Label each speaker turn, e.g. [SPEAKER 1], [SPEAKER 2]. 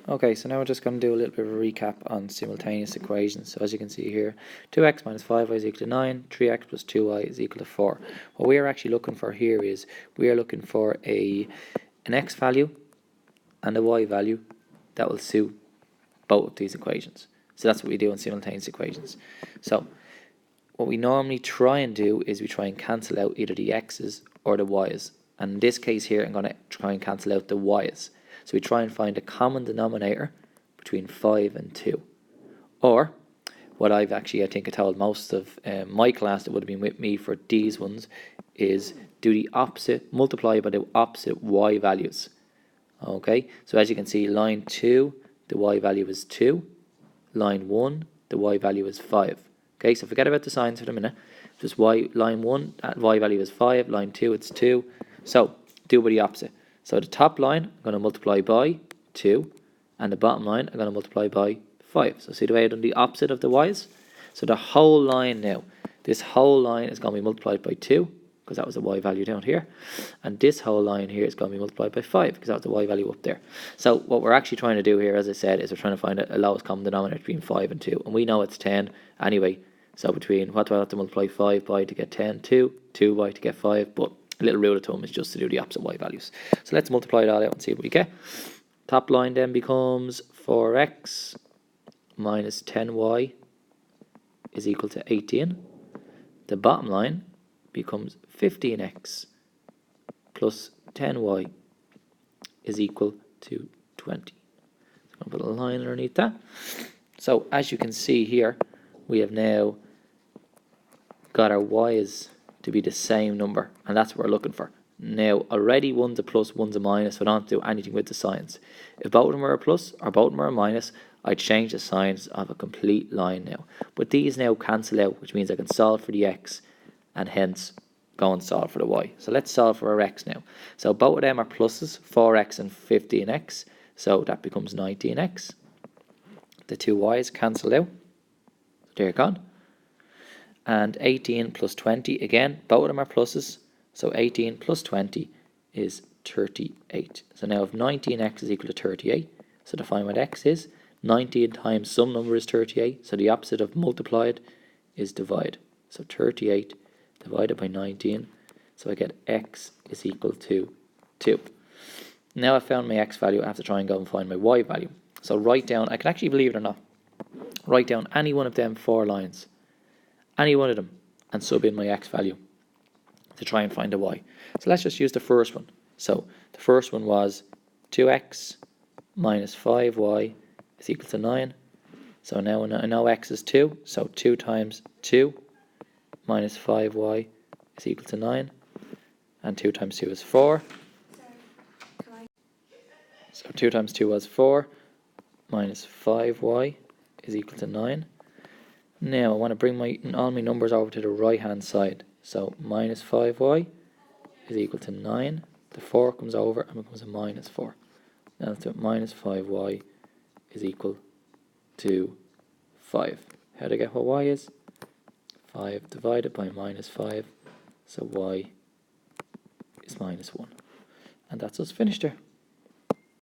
[SPEAKER 1] Okay, so now we're just going to do a little bit of a recap on simultaneous equations. So as you can see here, 2x minus 5y is equal to 9, 3x plus 2y is equal to 4. What we are actually looking for here is we are looking for an x value and a y value that will suit both of these equations. So that's what we do in simultaneous equations. So what we normally try and do is we try and cancel out either the x's or the y's. And in this case here, I'm going to try and cancel out the y's. So we try and find a common denominator between 5 and 2. Or, what I've actually, I think I told most of my class that would have been with me for these ones, is do the opposite, multiply by the opposite y values. Okay, so as you can see, line 2, the y value is 2. Line 1, the y value is 5. Okay, so forget about the signs for a minute. Just line 1, that y value is 5. Line 2, it's 2. So, do by the opposite. So the top line, I'm going to multiply by 2, and the bottom line, I'm going to multiply by 5. So see the way I've done the opposite of the y's? So the whole line now, this whole line is going to be multiplied by 2, because that was the y value down here. And this whole line here is going to be multiplied by 5, because that was the y value up there. So what we're actually trying to do here, as I said, is we're trying to find a lowest common denominator between 5 and 2. And we know it's 10 anyway. So between, what do I have to multiply 5 by to get 10? 2 by to get 5, but a little rule of thumb is just to do the opposite y values. So let's multiply it all out and see what we get. Top line then becomes 4x minus 10y is equal to 18. The bottom line becomes 15x plus 10y is equal to 20. So I'm going to put a line underneath that. So as you can see here, we have now got our y's to be the same number, and that's what we're looking for. Now already one's a plus, one's a minus, so I don't have to do anything with the signs. If both of them are a plus or both of them are a minus, I change the signs of a complete line now. But these now cancel out, which means I can solve for the x and hence go and solve for the y. So let's solve for our x now. So both of them are pluses, 4x and 15x, so that becomes 19x. The two y's cancel out, they're gone. And 18 plus 20, again, both of them are pluses. So 18 plus 20 is 38. So now if 19x is equal to 38, so to find what x is, 19 times some number is 38. So the opposite of multiplied is divide. So 38 divided by 19. So I get x is equal to 2. Now I've found my x value, I have to try and go and find my y value. So write down, I can actually, believe it or not, write down any one of them 4 lines. Any one of them, and sub in my x value to try and find a y. So let's just use the first one. So the first one was 2x minus 5y is equal to 9. So now I know x is 2, so 2 times 2 minus 5y is equal to 9. And 2 times 2 is 4. So 2 times 2 was 4, minus 5y is equal to 9. Now I want to bring all my numbers over to the right hand side. So minus 5y is equal to 9. The 4 comes over and becomes a minus 4. Now let's do minus 5y is equal to 5. How do I get what y is? 5 divided by minus 5. So y is minus 1. And that's us finished there.